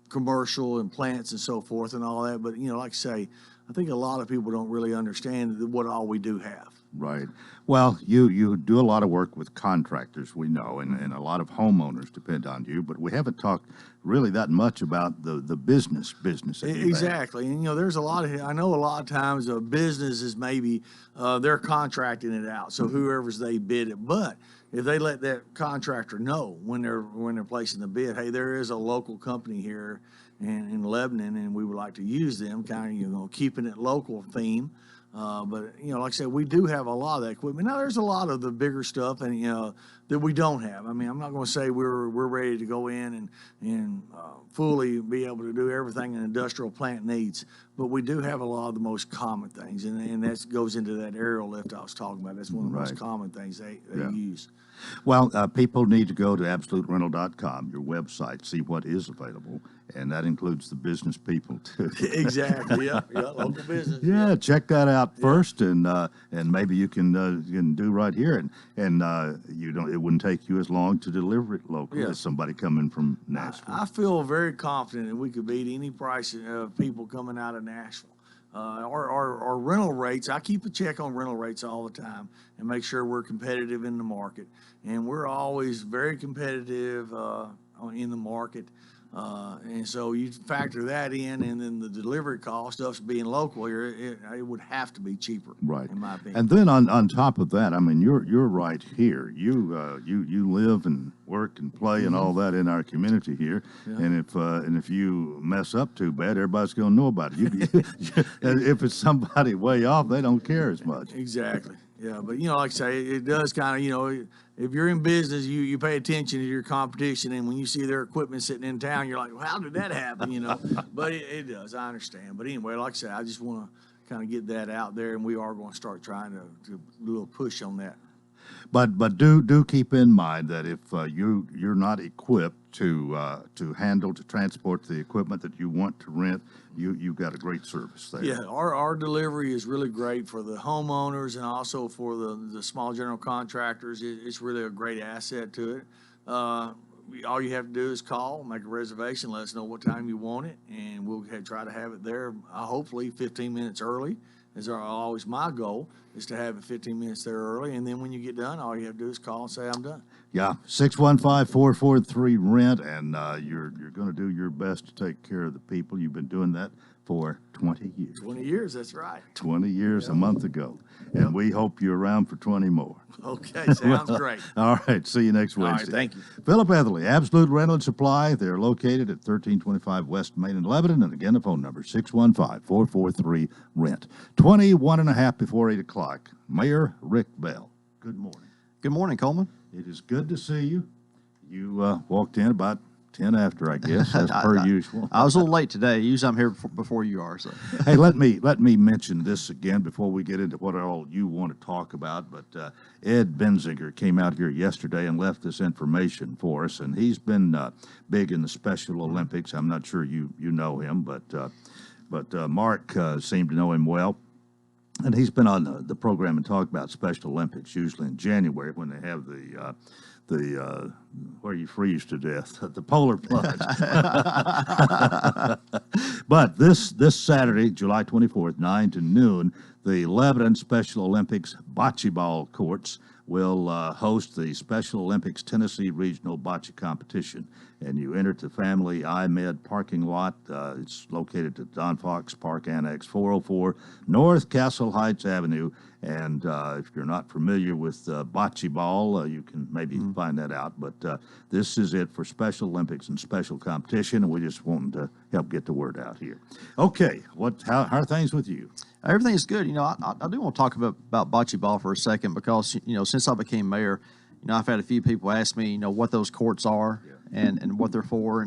commercial and plants and so forth and all that. But, like I say, I think a lot of people don't really understand what all we do have. Right. Well, you do a lot of work with contractors, we know, and a lot of homeowners depend on you, but we haven't talked really that much about the business. Exactly. And, there's I know a lot of times a business is maybe they're contracting it out, so whoever's they bid it. But if they let that contractor know when they're placing the bid, hey, there is a local company here in Lebanon, and we would like to use them, kind of, keeping it local theme. But like I said, we do have a lot of that equipment. Now, there's a lot of the bigger stuff, and that we don't have. I mean, I'm not going to say we're ready to go in and fully be able to do everything an industrial plant needs, but we do have a lot of the most common things, and that goes into that aerial lift I was talking about. That's one of the most common things they use. Well, people need to go to absoluterental.com, your website, see what is available, and that includes the business people too. Exactly. Yeah. Local business. Yeah, check that out first, and maybe you can do right here, and it wouldn't take you as long to deliver it locally as somebody coming from Nashville. I feel very confident that we could beat any price of people coming out of Nashville. Our rental rates, I keep a check on rental rates all the time and make sure we're competitive in the market. And we're always very competitive in the market. And so you factor that in, and then the delivery cost, us being local here, it would have to be cheaper, right? In my opinion. And then on top of that, I mean, you're right here. You live and work and play and all that in our community here. Yeah. And if you mess up too bad, everybody's going to know about it. If it's somebody way off, they don't care as much. Exactly. Yeah, but like I say, it does kind of, if you're in business, you pay attention to your competition, and when you see their equipment sitting in town, you're like, well, how did that happen? But it does. I understand. But anyway, like I said, I just want to kind of get that out there, and we are going to start trying to do a little push on that. But do keep in mind that if you're not equipped to transport the equipment that you want to rent, you've got a great service there. Yeah, our delivery is really great for the homeowners and also for the small general contractors. It's really a great asset to it. all you have to do is call, make a reservation, let us know what time you want it, and we'll try to have it there, hopefully 15 minutes early. Is always my goal, is to have it 15 minutes there early, and then when you get done, all you have to do is call and say, I'm done. Yeah, 615-443-RENT, and you're going to do your best to take care of the people. You've been doing that for 20 years. 20 years, that's right. 20 years a month ago. And we hope you're around for 20 more. Okay, sounds great. All right, see you next Wednesday. All right, thank you. Philip Etherly, Absolute Rental and Supply. They're located at 1325 West Main in Lebanon. And again, the phone number, 615-443-RENT. 21 and a half before 8 o'clock. Mayor Rick Bell, good morning. Good morning, Coleman. It is good to see you. You walked in about 10 after, I guess, as per usual. I was a little late today. Usually I'm here before you are. So. Hey, let me mention this again before we get into what all you want to talk about. But Ed Benziger came out here yesterday and left this information for us, and he's been big in the Special Olympics. I'm not sure you know him, but Mark seemed to know him well. And he's been on the program and talked about Special Olympics, usually in January when they have the where you freeze to death, the polar plunge. But this Saturday, July 24th, 9 to noon, the Lebanon Special Olympics bocce ball courts will host the Special Olympics Tennessee Regional Bocce Competition. And you enter the Family IMED parking lot. It's located at Don Fox Park Annex, 404 North Castle Heights Avenue. And if you're not familiar with bocce ball, you can maybe find that out. But this is it for Special Olympics and special competition, and we just wanted to help get the word out here. Okay, how are things with you? Everything's good. You know, I do want to talk about bocce ball for a second because, you know, since I became mayor, you know, I've had a few people ask me, you know, what those courts are and what they're for.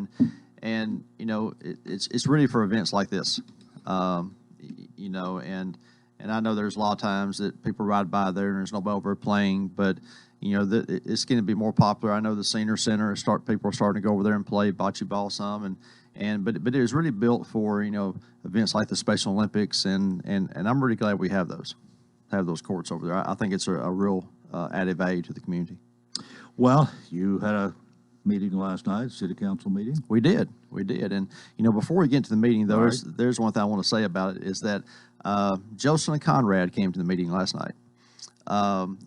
And you know, it's really for events like this, you know, and I know there's a lot of times that people ride by there and there's nobody over playing, but you know, it's going to be more popular. I know the senior center people are starting to go over there and play bocce ball some, but it was really built for, you know, events like the Special Olympics, and I'm really glad we have those courts over there. I think it's a real added value to the community. Well, you had a meeting last night, city council meeting. We did, and you know, before we get into the meeting, though, there's one thing I want to say about it is that Joseph and Conrad came to the meeting last night,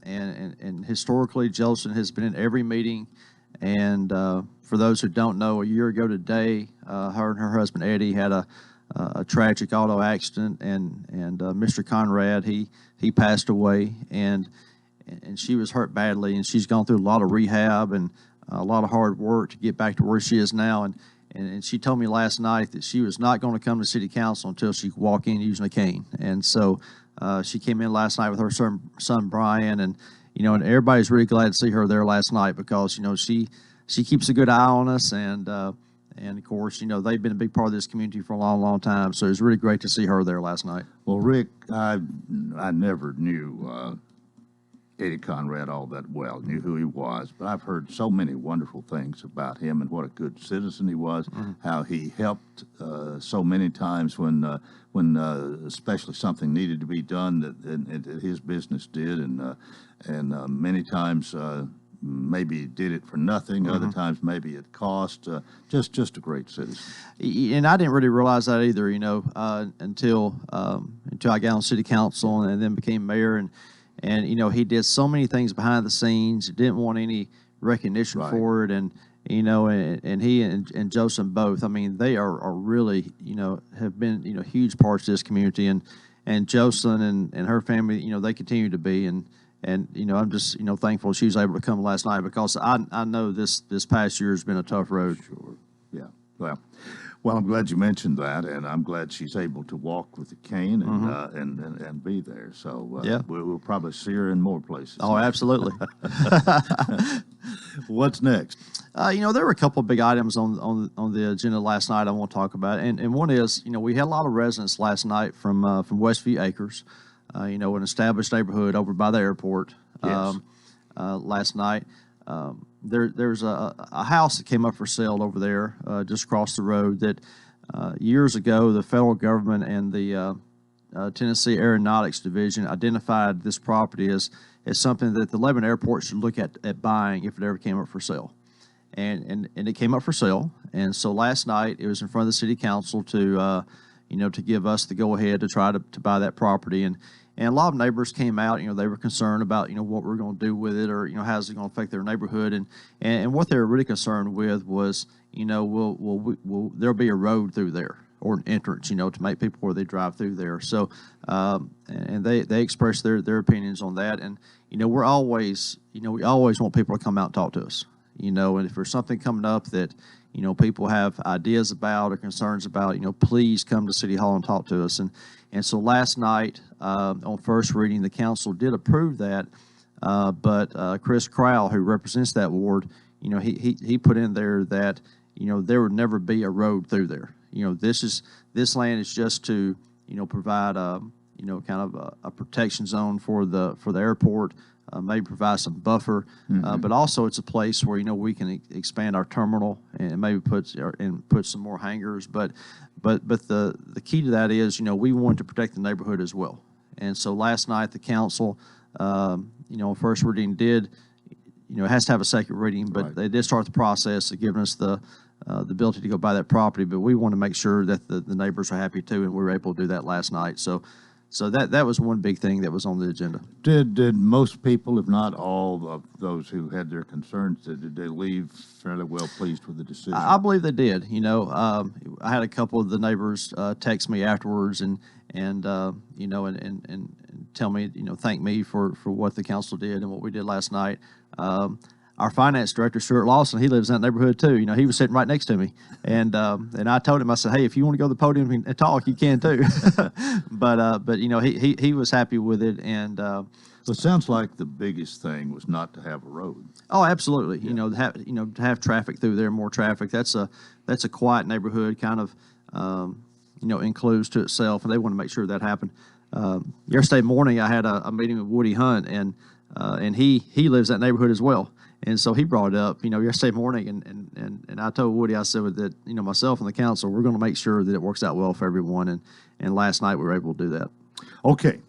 and historically, Joseph has been in every meeting. And for those who don't know, a year ago today, her and her husband Eddie had a tragic auto accident, and Mr. Conrad he passed away, and she was hurt badly, and she's gone through a lot of rehab and a lot of hard work to get back to where she is now. And she told me last night that she was not going to come to city council until she could walk in using a cane. And so she came in last night with her son Brian, and you know, and everybody's really glad to see her there last night because, you know, she keeps a good eye on us, and of course, you know, they've been a big part of this community for a long, long time. So it was really great to see her there last night. Well, Rick, I never knew Eddie Conrad all that well, knew who he was, but I've heard so many wonderful things about him and what a good citizen he was, how he helped so many times when especially something needed to be done that his business did, and many times maybe did it for nothing, other times maybe it cost, just a great citizen. And I didn't really realize that either, you know, until I got on city council and then became mayor, and you know, he did so many things behind the scenes. Didn't want any recognition for it, and you know, and he and Joseph both. I mean, they are really, you know, have been, you know, huge parts of this community, and Joseph and her family, you know, they continue to be, and you know, I'm just, you know, thankful she was able to come last night because I know this past year has been a tough road. Sure, yeah, well, I'm glad you mentioned that, and I'm glad she's able to walk with a cane and be there. So we'll probably see her in more places. Oh, absolutely. What's next? You know, there were a couple of big items on the agenda last night I want to talk about, and one is, you know, we had a lot of residents last night from Westview Acres, you know, an established neighborhood over by the airport. Yes. Last night. There's a house that came up for sale over there just across the road that years ago the federal government and the Tennessee Aeronautics Division identified this property as something that the Lebanon Airport should look at buying if it ever came up for sale. and it came up for sale. And so last night it was in front of the city council to to give us the go ahead to try to buy that property. And a lot of neighbors came out. They were concerned about what we're going to do with it, or how's it going to affect their neighborhood. And what they were really concerned with was will there'll be a road through there, or an entrance, to make people where they drive through there. So, and they expressed their opinions on that. And, we're always, we always want people to come out and talk to us, and if there's something coming up that, people have ideas about or concerns about, please come to City Hall and talk to us. And so last night, on first reading, the council did approve that. But Chris Crowell, who represents that ward, he put in there that, there would never be a road through there. This land is just to, provide kind of a protection zone for the airport, maybe provide some buffer, but also it's a place where we can expand our terminal and maybe put some more hangars. But the key to that is we want to protect the neighborhood as well. And so last night the council, first reading did, it has to have a second reading, but they did start the process of giving us the ability to go buy that property. But we want to make sure that the neighbors are happy too, and we were able to do that last night. So that was one big thing that was on the agenda. Did most people, if not all of those who had their concerns, did they leave fairly well pleased with the decision? I believe they did. I had a couple of the neighbors text me afterwards and tell me, thank me for what the council did and what we did last night. Our finance director, Stuart Lawson, he lives in that neighborhood too. He was sitting right next to me, and I told him, I said, hey, if you want to go to the podium and talk, you can too. but he was happy with it, and so it sounds like the biggest thing was not to have a road. Oh, absolutely. Yeah. To have traffic through there, more traffic. That's a quiet neighborhood, kind of enclosed to itself, and they want to make sure that happened. Yesterday morning, I had a meeting with Woody Hunt, and he lives in that neighborhood as well. And so he brought it up, yesterday morning, and I told Woody, I said that, myself and the council, we're going to make sure that it works out well for everyone. And last night we were able to do that. Okay.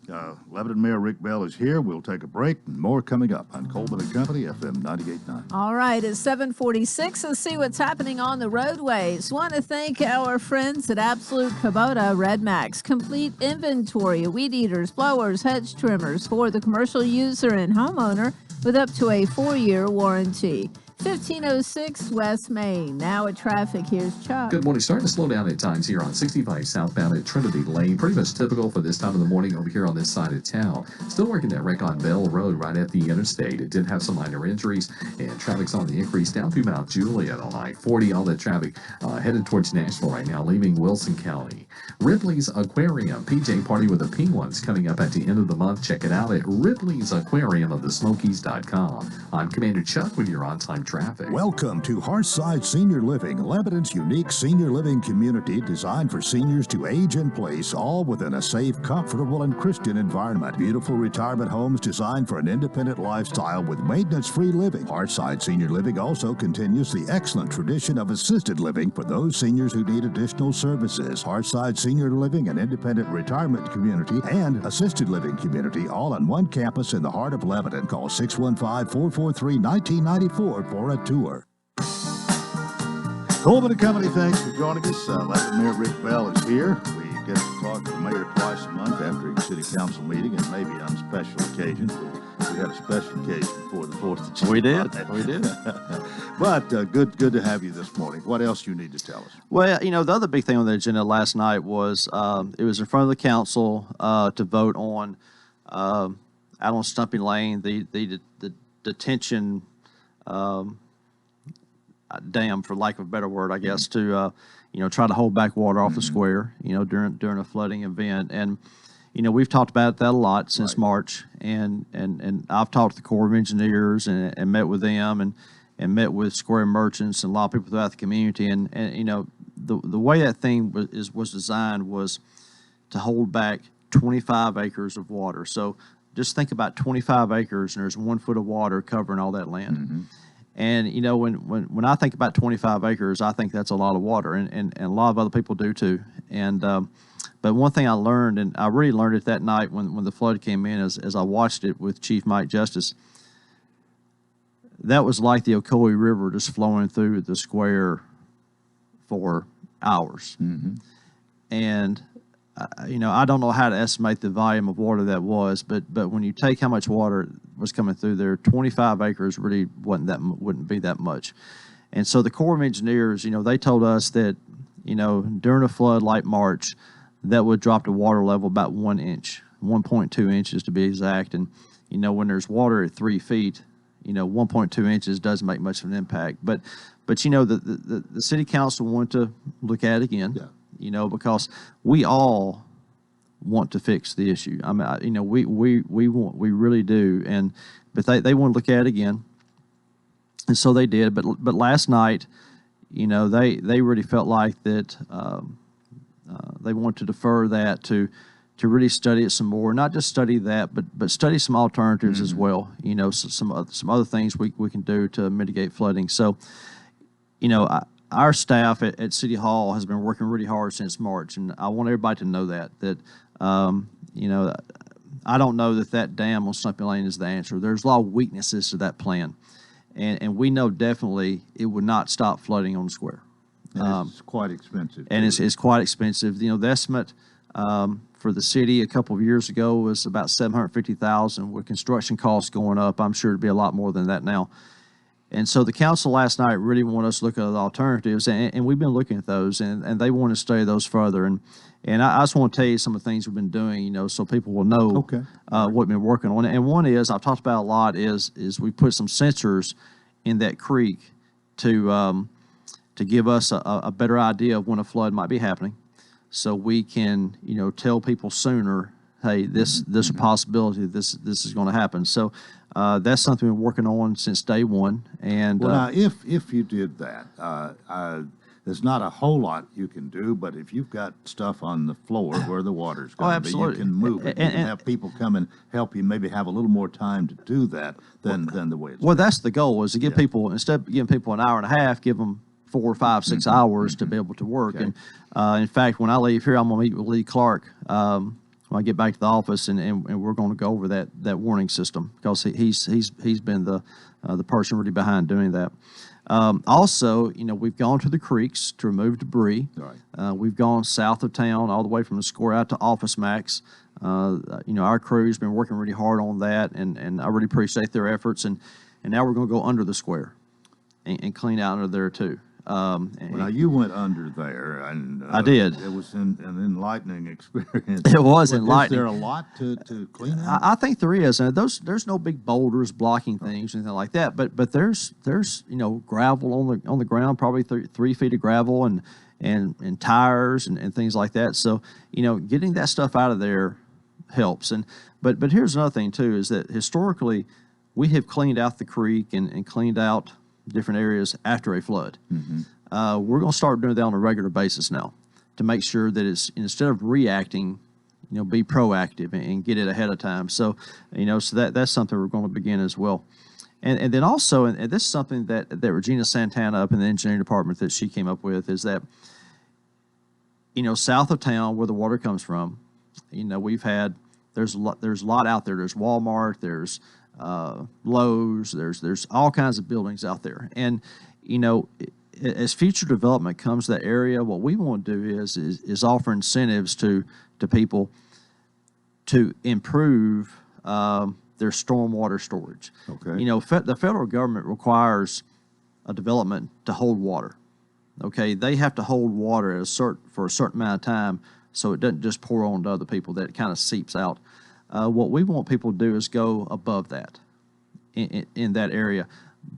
Lebanon Mayor Rick Bell is here. We'll take a break. More coming up on Coleman & Company, FM 98.9. All right. It's 7:46. Let's see what's happening on the roadways. Want to thank our friends at Absolute Kubota Red Max. Complete inventory of weed eaters, blowers, hedge trimmers for the commercial user and homeowner with up to a 4-year warranty. 1506 West Main. Now at traffic, here's Chuck. Good morning. Starting to slow down at times here on 65 southbound at Trinity Lane. Pretty much typical for this time of the morning over here on this side of town. Still working that wreck on Bell Road right at the interstate. It did have some minor injuries, and traffic's on the increase down through Mount Juliet on I-40. All that traffic headed towards Nashville right now, leaving Wilson County. Ripley's Aquarium. PJ Party with the Penguins coming up at the end of the month. Check it out at Ripley's Aquarium of the Smokies.com. I'm Commander Chuck with your on-time traffic. Welcome to Hearthside Senior Living, Lebanon's unique senior living community designed for seniors to age in place, all within a safe, comfortable, and Christian environment. Beautiful retirement homes designed for an independent lifestyle with maintenance-free living. Hearthside Senior Living also continues the excellent tradition of assisted living for those seniors who need additional services. Hearthside Senior Living, an independent retirement community and assisted living community, all on one campus in the heart of Lebanon. Call 615-443-1994 for a tour. Coleman & Company, thanks for joining us. Lebanon Mayor Rick Bell is here. We get to talk to the mayor twice a month after each city council meeting, and maybe on special occasions. We had a special occasion before the 4th of July. We did. But good to have you this morning. What else you need to tell us? Well, the other big thing on the agenda last night was it was in front of the council to vote on out on Stumpy Lane, the detention dam, for lack of a better word, I guess, to try to hold back water off the square, during a flooding event. And we've talked about that a lot since March, and I've talked to the Corps of Engineers and met with them and met with square merchants and a lot of people throughout the community. And the way that thing was designed was to hold back 25 acres of water. So just think about 25 acres, and there's 1 foot of water covering all that land. Mm-hmm. And, when I think about 25 acres, I think that's a lot of water, and a lot of other people do too. And but one thing I learned, and I really learned it that night when the flood came in, as I watched it with Chief Mike Justice, that was like the Ocoee River just flowing through the square for hours. And I don't know how to estimate the volume of water that was, but when you take how much water was coming through there, 25 acres really wouldn't be that much. And so the Corps of Engineers, they told us that, during a flood like March, that would drop the water level about 1 inch, 1.2 inches to be exact. And, when there's water at 3 feet, 1.2 inches doesn't make much of an impact. But the city council wanted to look at it again, because we all want to fix the issue. I mean, we really do. But they want to look at it again. And so they did. But last night, they really felt like that they want to defer that to really study it some more. Not just study that, but study some alternatives as well. Some other things we can do to mitigate flooding. So, our staff at City Hall has been working really hard since March, and I want everybody to know that I don't know that dam on Stumpy Lane is the answer. There's a lot of weaknesses to that plan, and we know definitely it would not stop flooding on the square. And it's quite expensive. And it's quite expensive. The estimate for the city a couple of years ago was about $750,000. With construction costs going up, I'm sure it'd be a lot more than that now. And so the council last night really wanted us to look at the alternatives, and we've been looking at those, and they want to study those further. And I just want to tell you some of the things we've been doing, so people will know what we've been working on. And one is, I've talked about a lot, is we put some sensors in that creek to give us a better idea of when a flood might be happening, so we can, tell people sooner, hey, this is a possibility, this is going to happen. So that's something we've been working on since day one. And now, if you did that, there's not a whole lot you can do, but if you've got stuff on the floor where the water's going to be, you can move it. You can have people come and help you, maybe have a little more time to do that than the way it's been. That's the goal, is to give people, instead of giving people an hour and a half, give them 4, 5, 6 hours to be able to work. And in fact, when I leave here, I'm going to meet with Lee Clark when I get back to the office, and we're going to go over that warning system, because he's been the person really behind doing that. Also, we've gone to the creeks to remove debris. Right. We've gone south of town, all the way from the square out to Office Max. Our crew's been working really hard on that, and I really appreciate their efforts. And now we're going to go under the square and clean out under there too. Now, you went under there, and I did. It was an enlightening experience. It was enlightening. Is there a lot to clean out? I think there is, and there's no big boulders blocking things or anything like that. But there's gravel on the ground, probably 3 feet of gravel, and tires and things like that. So getting that stuff out of there helps. But here's another thing too, is that historically we have cleaned out the creek and cleaned out different areas after a flood. We're going to start doing that on a regular basis now, to make sure that it's, instead of reacting, be proactive and get it ahead of time. So, so that's something we're going to begin as well. And then also, and this is something that Regina Santana up in the engineering department that she came up with, is that, south of town where the water comes from, there's a lot out there. There's Walmart, there's Lowe's, there's all kinds of buildings out there. And, as future development comes to that area, what we want to do is offer incentives to people to improve their stormwater storage. Okay. The federal government requires a development to hold water. Okay, they have to hold water for a certain amount of time, so it doesn't just pour on to other people, that it kind of seeps out. What we want people to do is go above that in that area,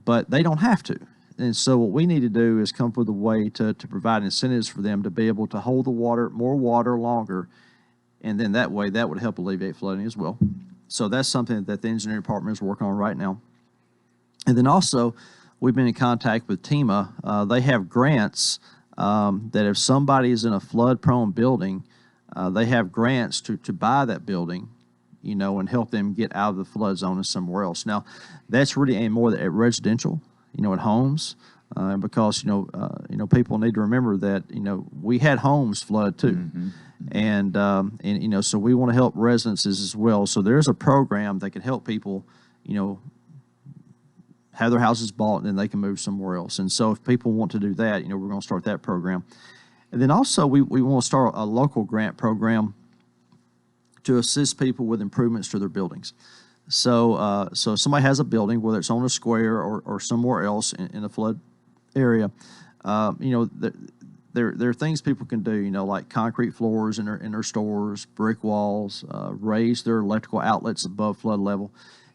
but they don't have to. And so what we need to do is come up with a way to provide incentives for them to be able to hold the water, more water, longer, and then that way that would help alleviate flooding as well. So that's something that the engineering department is working on right now. And then also, we've been in contact with TEMA. They have grants that if somebody is in a flood-prone building, they have grants to buy that building, and help them get out of the flood zone and somewhere else. Now, that's really aimed more at residential, at homes, because people need to remember that we had homes flood too, and so we want to help residences as well. So there's a program that can help people, have their houses bought, and then they can move somewhere else. And so if people want to do that, we're going to start that program. And then also we want to start a local grant program to assist people with improvements to their buildings. So so if somebody has a building, whether it's on a square or somewhere else in a flood area, there are things people can do, like concrete floors in their stores, brick walls, raise their electrical outlets above flood level.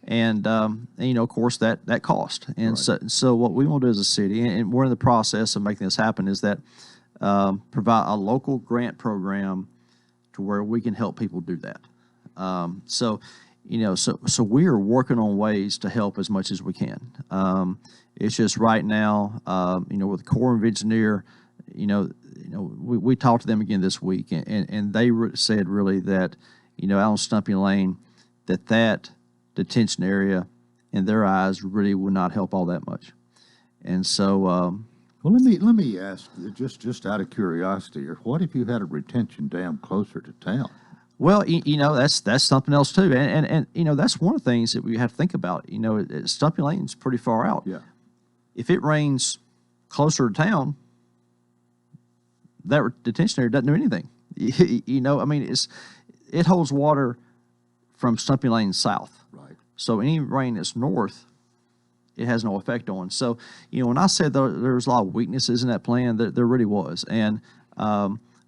And of course, that cost. And so what we want to do as a city, and we're in the process of making this happen, is that provide a local grant program to where we can help people do that. So we are working on ways to help as much as we can. It's just right now, with the Corps of Engineer, we talked to them again this week, and they said really that, out on Stumpy Lane, that detention area, in their eyes, really would not help all that much. And so, well, let me ask, just out of curiosity, what if you had a retention dam closer to town? Well, that's something else too, and that's one of the things that we have to think about. Stumpy Lane's pretty far out. Yeah. If it rains closer to town, that detention area doesn't do anything. It holds water from Stumpy Lane south. Right. So any rain that's north, it has no effect on. So, when I said there was a lot of weaknesses in that plan, there really was. And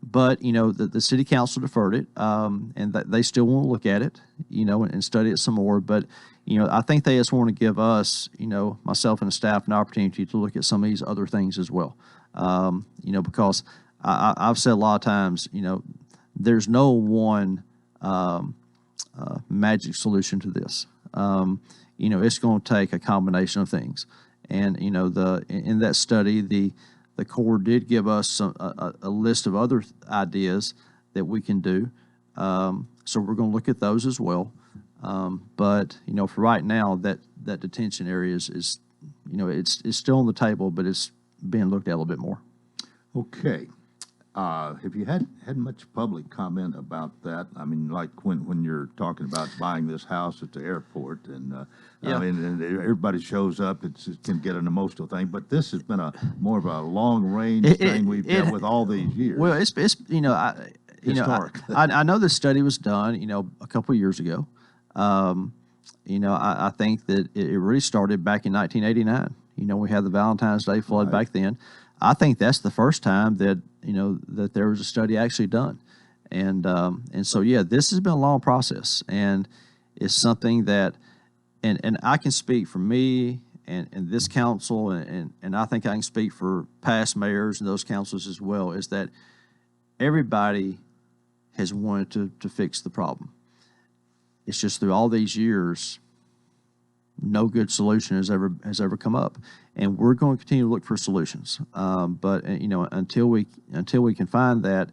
but the city council deferred it, and they still want to look at it, and study it some more. But I think they just want to give us, myself and the staff, an opportunity to look at some of these other things as well. Because I've said a lot of times, there's no one magic solution to this. It's going to take a combination of things. And in that study, the Corps did give us a list of other ideas that we can do. So we're going to look at those as well. But for right now, that detention area is it's still on the table, but it's being looked at a little bit more. Okay. Have you had much public comment about that? I mean, like when you're talking about buying this house at the airport, and and everybody shows up, it can get an emotional thing. But this has been more of a long range thing we've dealt with all these years. Well, it's historic. I know this study was done a couple of years ago. I think that it really started back in 1989. We had the Valentine's Day flood back then. I think that's the first time that that there was a study actually done, and so this has been a long process, and it's something that, and I can speak for me and this council, and I think I can speak for past mayors and those councils as well, is that everybody has wanted to fix the problem. It's just through all these years, no good solution has ever come up, and we're going to continue to look for solutions. But until we can find that,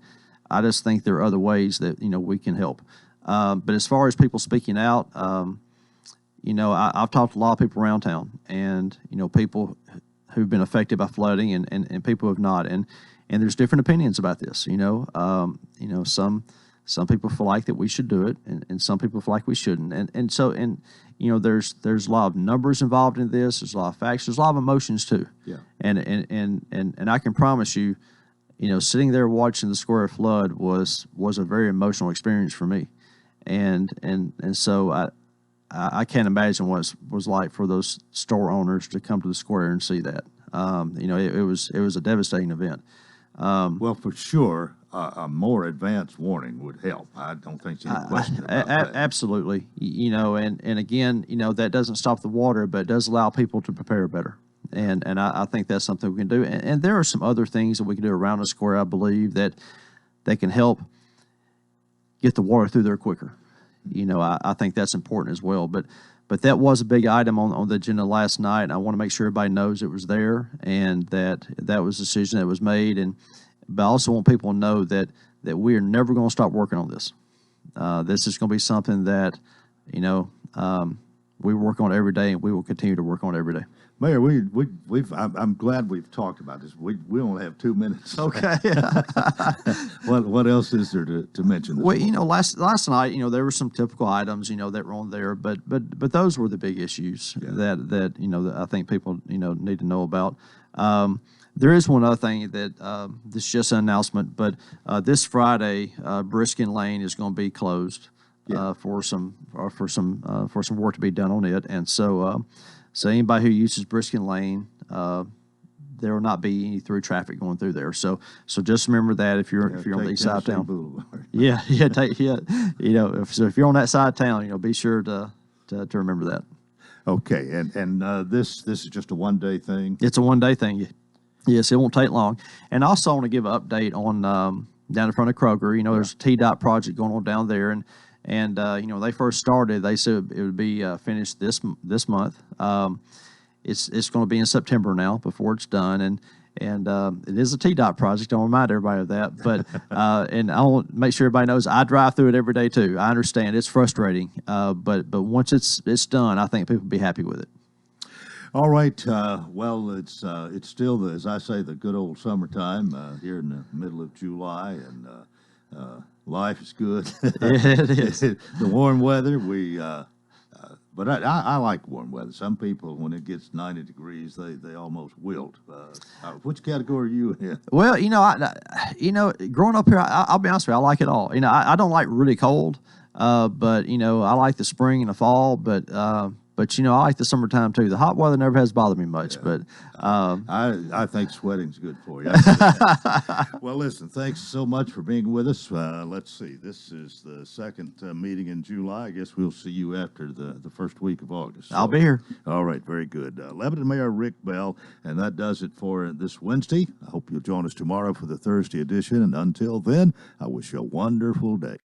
I just think there are other ways that we can help. But as far as people speaking out, I've talked to a lot of people around town, and people who've been affected by flooding, and people who have not, and there's different opinions about this. Some people feel like that we should do it, and some people feel like we shouldn't. And so there's a lot of numbers involved in this. There's a lot of facts. There's a lot of emotions too. Yeah. And I can promise you, sitting there watching the square flood was a very emotional experience for me, and so I can't imagine what it was like for those store owners to come to the square and see that. It was a devastating event. Well, for sure, a more advanced warning would help. I don't think there's any question about that. Absolutely. And again, that doesn't stop the water, but it does allow people to prepare better. And I think that's something we can do. And there are some other things that we can do around the square, I believe, that they can help get the water through there quicker. I think that's important as well. But that was a big item on the agenda last night. I want to make sure everybody knows it was there, and that was a decision that was made. But I also want people to know that we are never going to stop working on this. This is going to be something that, we work on every day, and we will continue to work on every day. Mayor, I'm glad we've talked about this. We only have 2 minutes. Okay. What else is there to mention? Well, last night, there were some typical items, that were on there, but those were the big issues that I think people need to know about. There is one other thing that this is just an announcement, but this Friday, Briskin Lane is going to be closed for some work to be done on it, and so anybody who uses Briskin Lane, there will not be any through traffic going through there. So just remember that if you're on the east side of town. Boulevard. If you're on that side of town, be sure to remember that. Okay, and this is just a 1-day thing. It's a 1-day thing. Yes, it won't take long. And also, I want to give an update on down in front of Kroger. There's a T-Dot project going on down there, and when they first started, they said it would be finished this month. It's going to be in September now before it's done, and it is a T-Dot project. I'll remind everybody of that. But and I want to make sure everybody knows I drive through it every day too. I understand it's frustrating, but once it's done, I think people will be happy with it. All right. Well, it's still, as I say, the good old summertime here in the middle of July, and life is good. It is. The warm weather, but I like warm weather. Some people, when it gets 90 degrees, they almost wilt. Which category are you in? Well, growing up here, I'll be honest with you, I like it all. I don't like really cold, but I like the spring and the fall, but I like the summertime too. The hot weather never has bothered me much, but I think sweating's good for you. Well, listen, thanks so much for being with us. Let's see, this is the second meeting in July. I guess we'll see you after the first week of August. I'll be here. All right, very good. Lebanon Mayor Rick Bell, and that does it for this Wednesday. I hope you'll join us tomorrow for the Thursday edition, and until then, I wish you a wonderful day.